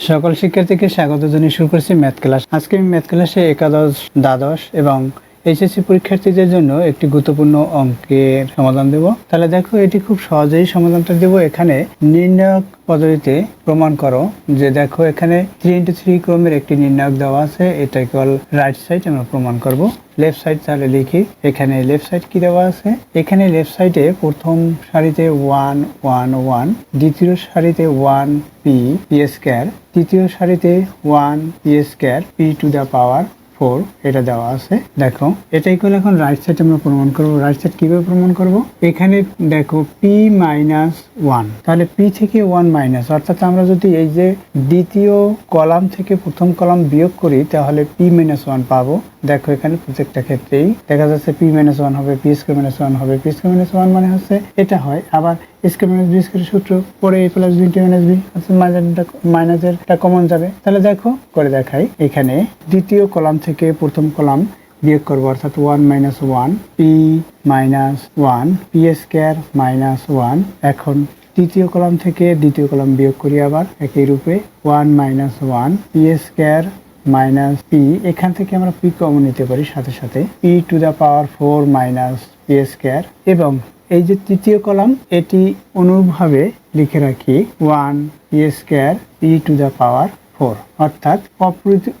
সকল শিক্ষার্থীকে স্বাগত জানিয়ে শুরু করছি ম্যাথ ক্লাস। আজকে আমি ম্যাথ ক্লাসে একাদশ, দ্বাদশ এবং এইচএসসি পরীক্ষার্থীদের জন্য একটি গুরুত্বপূর্ণ অঙ্কের সমাধান দেব। তাহলে দেখো, এটি খুব সহজেই সমাধানটা দেব। এখানে নির্ণায়ক পদ্ধতিতে প্রমাণ করো যে দেখো, এখানে 3x3 ক্রমের একটি নির্ণায়ক দেওয়া আছে। এটা ইকুয়াল রাইট সাইড আমরা প্রমাণ করব। লেফট সাইড তাহলে লিখি। এখানে লেফট সাইড কি দেওয়া আছে? এখানে লেফট সাইডে প্রথম সারিতে 1 1 1, দ্বিতীয় সারিতে 1 পি স্কয়ার, তৃতীয় সারিতে 1 P square P to the power 4 এটা দেওয়া আছে। দেখো, এটাই করে এখন রাইট সাইড আমরা প্রমাণ করব। রাইট সাইড কিভাবে প্রমাণ করব? এখানে দেখো পি মাইনাস 1, তাহলে পি থেকে 1 মাইনাস, অর্থাৎ আমরা যদি এই যে দ্বিতীয় কলাম থেকে প্রথম কলাম বিয়োগ করি তাহলে পি মাইনাস 1 পাবো। দেখো, এখানে প্রত্যেকটা ক্ষেত্রেই দেখা যাচ্ছে পি মাইনাস 1 হবে, পি স্কয়ার মাইনাস 1 হবে। পি স্কয়ার মাইনাস 1 মানে হচ্ছে এটা হয়। আবার স্কয়ার মাইনাস বি স্কয়ারের সূত্র পরে a plus B minus B, মাইনাসেরটা কমন যাবে। তাহলে দেখো করে দেখাই। এখানে দ্বিতীয় কলাম থেকে প্রথম কলাম বিয়োগ করবো, অর্থাৎ 1 minus 1 P minus 1 P square minus 1। এখন তৃতীয় কলাম থেকে দ্বিতীয় কলাম বিয়োগ করি, আবার একই রূপে 1 minus 1 P square minus P. এখান থেকে আমরা পি কমন নিতে পারি, সাথে সাথে P to the power 4 minus P square. এবং এই যে তৃতীয় কলাম, এটি অনুরূপভাবে লিখে রাখি 1 P square P to the power 4, অর্থাৎ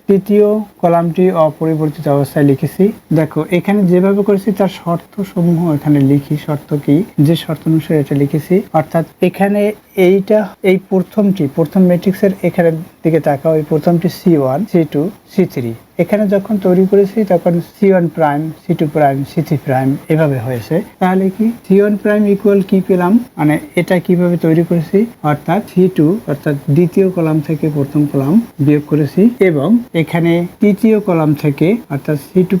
তৃতীয় কলামটি অপরিবর্তিত অবস্থায় লিখেছি। দেখো, এখানে যেভাবে করেছি তার শর্ত সমূহ এখানে লিখি। শর্ত কি? যে শর্ত অনুসারে এটা লিখেছি, অর্থাৎ এখানে এই প্রথম ম্যাট্রিক্সের এখানে দিকে তাকাও। এই প্রথমটি C1 C2 C3, এখানে যখন তৈরি করেছি তখন C1 prime C2 prime C3 prime এভাবে হয়েছে। তাহলে কি C1 প্রাইম ইকুয়াল কি পেলাম? মানে এটা কিভাবে তৈরি করেছি, অর্থাৎ C2 অর্থাৎ দ্বিতীয় কলাম থেকে প্রথম কলাম বিয়োগ করেছি, এবং এখানে তৃতীয় কলাম থেকে অর্থাৎ C2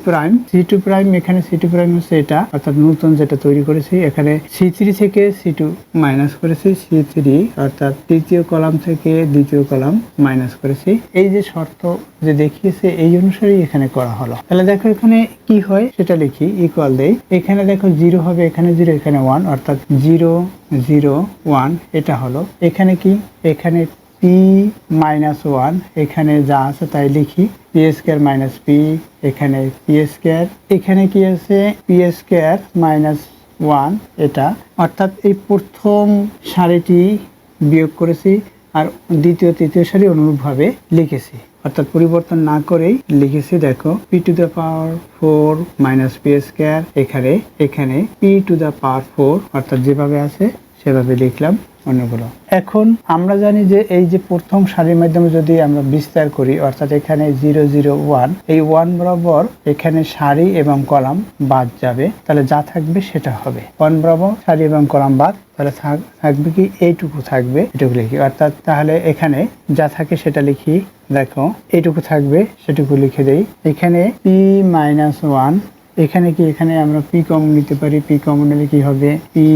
প্রাইম এখানে C2 প্রাইম হচ্ছে এটা, অর্থাৎ নতুন যেটা তৈরি করেছি। এখানে C3 থেকে C2 মাইনাস করেছি, C3 অর্থাৎ তৃতীয় কলাম থেকে দ্বিতীয় কলাম মাইনাস করেছি। এই যে শর্ত যে দেখিয়েছে এই অনুসারেই এখানে করা হলো। তাহলে দেখো এখানে কি হয় সেটা লিখি। ইকুয়াল দেই। এখানে দেখো 0 হবে, এখানে 0, এখানে 1, অর্থাৎ 0 0 1 এটা হলো। এখানে কি? এখানে পি মাইনাস 1, এখানে যা আছে তাই লিখি। পি স্কয়ার মাইনাস পি, এখানে পি স্কয়ার, এখানে কি আছে? পি স্কয়ার মাইনাস 1 এটা, অর্থাৎ এই প্রথম সারিটি বিয়োগ করেছি আর দ্বিতীয় তৃতীয় সারি অনুরূপভাবে লিখেছি, অর্থাৎ পরিবর্তন না করেই লিখেছি। দেখো, P to the power 4 minus P square, এখানে পি টু দ্য পাওয়ার 4, অর্থাৎ যেভাবে আছে সেভাবে লিখলাম অন্যগুলো। এখন আমরা জানি যে এই যে প্রথম সারির মাধ্যমে যদি আমরা বিস্তার করি, অর্থাৎ এখানে 0 0 1, এই 1 বরাবর এখানে সারি এবং কলাম বাদ যাবে, তাহলে যা থাকবে সেটা হবে 1 বরাবর সারি এবং কলাম বাদ, তাহলে থাকবে কি? এইটুকু থাকবে, এটুকু লিখি। অর্থাৎ তাহলে এখানে যা থাকে সেটা লিখি। দেখো, এইটুকু থাকবে, সেটুকু লিখে দেই। এখানে পি মাইনাস 1, এখানে কি? এখানে আমরা পি কমন নিতে পারি। পি কমন নিলে কি হবে? পি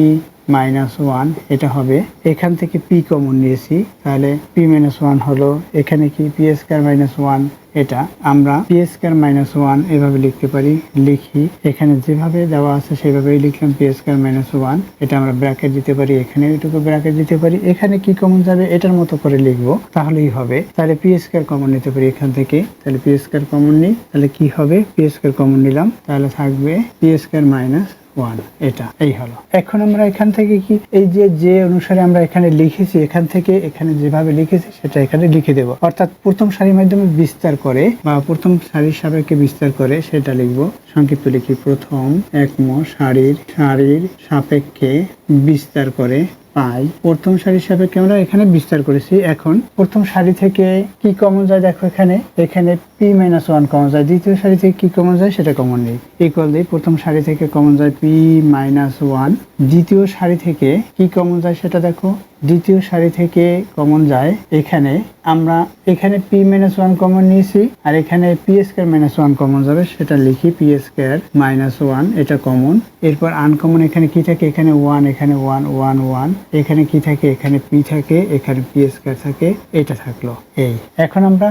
মাইনাস 1 এটা হবে। এখান থেকে পি কমন নিয়েছি, তাহলে পি মাইনাস 1 হলো। এখানে কি? পি স্কয়ার মাইনাস 1 এটা, আমরা পি স্কয়ার মাইনাস 1 এভাবে লিখতে পারি। লিখি, এখানে যেভাবে দেওয়া আছে সেভাবেই লিখলাম। পি স্কয়ার মাইনাস 1 এটা আমরা ব্র্যাকেট দিতে পারি, এখানে এটুকু ব্র্যাকেট দিতে পারি। এখানে কি কমন যাবে? এটার মতো করে লিখবো, তাহলেই হবে। তাহলে পি স্কয়ার কমন নিতে পারি এখান থেকে, তাহলে পি স্কয়ার কমন নিই, তাহলে কি হবে? পি স্কয়ার কমন নিলাম, তাহলে থাকবে পি স্কয়ার মাইনাস 1 এটা। এই হলো। এখন আমরা এখান থেকে কি? এই যে অনুসারে আমরা এখানে লিখেছি, এখান থেকে এখানে যেভাবে লিখেছি সেটা এখানে লিখে দেব, অর্থাৎ প্রথম সারির মাধ্যমে বিস্তার করে বা প্রথম সারির সাপেক্ষে বিস্তার করে সেটা লিখবো। সংক্ষিপ্ত লিখি, প্রথম একম সারির সাপেক্ষে বিস্তার করে পাই। প্রথম সারির সাপেক্ষে আমরা এখানে বিস্তার করেছি। এখন প্রথম সারি থেকে কি কমন যায়? দেখো, এখানে পি মাইনাস 1 কমন যায়। দ্বিতীয় সারি থেকে কি কমন যায় সেটা কমন নেই। ইকুয়াল দিই। প্রথম সারি থেকে কমন যায় পি মাইনাস 1, দ্বিতীয় সারি থেকে কি কমন যায় সেটা দেখো। দ্বিতীয় সারি থেকে কমন যায় এখানে পি মাইনাস 1 কমন নিয়েছি, আর এখানে পি স্কয়ার মাইনাস 1 কমন যাবে, সেটা লিখি। পি স্কয়ার মাইনাস 1 এটা কমন। এরপর আনকমন এখানে কি থাকে? এখানে 1, এখানে 1 1 1, এখানে কি থাকে? এখানে পি থাকে, এখানে পি স্কয়ার থাকে, এটা থাকলো। এই এখন আমরা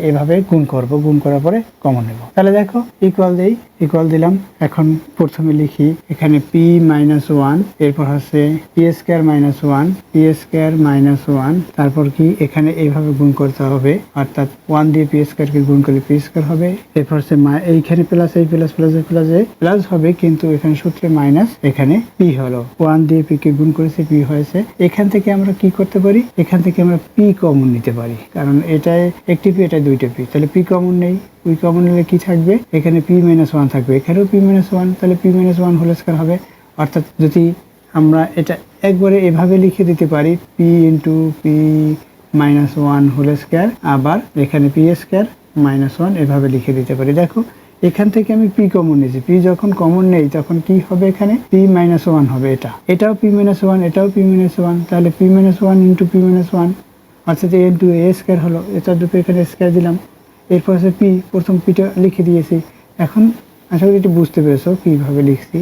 এভাবে গুণ করব। গুণ করার পরে কমন নেব। তাহলে দেখো, ইকুয়াল দেই। ইকুয়াল দিলাম। এখন প্রথমে লিখি এখানে পি মাইনাস ওয়ান, এরপর হচ্ছে P square minus one, P square minus one, তারপর কি এখানে এইভাবে গুণ করতে হবে, অর্থাৎ ওয়ান দিয়ে পি স্কোয়ারকে গুণ করলে পি স্কোয়ার হবে। এরপর হচ্ছে এইখানে প্লাস, এই প্লাস প্লাস প্লাস প্লাস হবে, কিন্তু এখানে সূত্রে মাইনাস, এখানে পি হলো, ওয়ান দিয়ে পি কে গুণ করেছে, পি হয়েছে। এখান থেকে আমরা কি করতে পারি, এখান থেকে আমরা পি কমন নিতে পারি, কারণ এটাই একটি পি, এটা দুইটা পি, তাহলে পি কমন নেই। পি কমন নিলে কি থাকবে, এখানে পি মাইনাস ওয়ান থাকবে, এখানেও পি মাইনাস ওয়ান, তাহলে P minus one whole square হবে। অর্থাৎ যদি আমরা এটা একবারে এভাবে লিখে দিতে পারি, P into P minus one whole square, আবার এখানে পি স্কয়ার মাইনাস ওয়ান এভাবে লিখে দিতে পারি। দেখো এখান থেকে আমি পি কমন নিয়েছি, পি যখন কমন নেই তখন কি হবে, এখানে পি মাইনাস ওয়ান হবে, এটাও পি মাইনাস ওয়ান, এটাও পি মাইনাস ওয়ান, তাহলে P minus one into P minus one, অর্থাৎ এ ইন্টু এ স্কয়ার হলো, এটা দুটো এখানে স্কয়ার দিলাম। এরপর হচ্ছে পি, প্রথম পিটা লিখে দিয়েছি। এখন আশা করি এটা বুঝতে পেরেছো কীভাবে লিখছি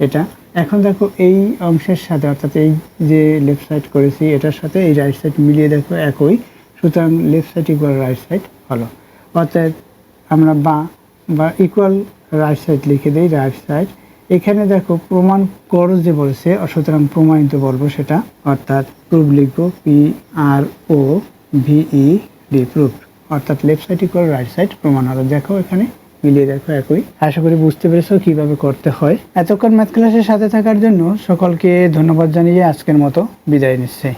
এটা। এখন দেখো এই অংশের সাথে, অর্থাৎ এই যে লেফট সাইড করেছি এটার সাথে এই রাইট সাইড মিলিয়ে দেখো একই, সুতরাং left side equal right side হলো। অর্থাৎ আমরা বা ইকুয়াল রাইট সাইড লিখে দিই, রাইট সাইড। এখানে দেখো প্রমাণ করো যে বলেছে, সুতরাং প্রমাণিত বলবো সেটা, অর্থাৎ প্রুফ লিখবো, পি আর ও ভিই ডি, প্রুফ। অর্থাৎ left side equal right side প্রমাণ হলো। দেখো এখানে মিলিয়ে দেখো একই। আশা করি বুঝতে পেরেছো কিভাবে করতে হয়। এতক্ষণ ম্যাথ ক্লাসের সাথে থাকার জন্য সকলকে ধন্যবাদ জানিয়ে আজকের মতো বিদায় নিচ্ছি।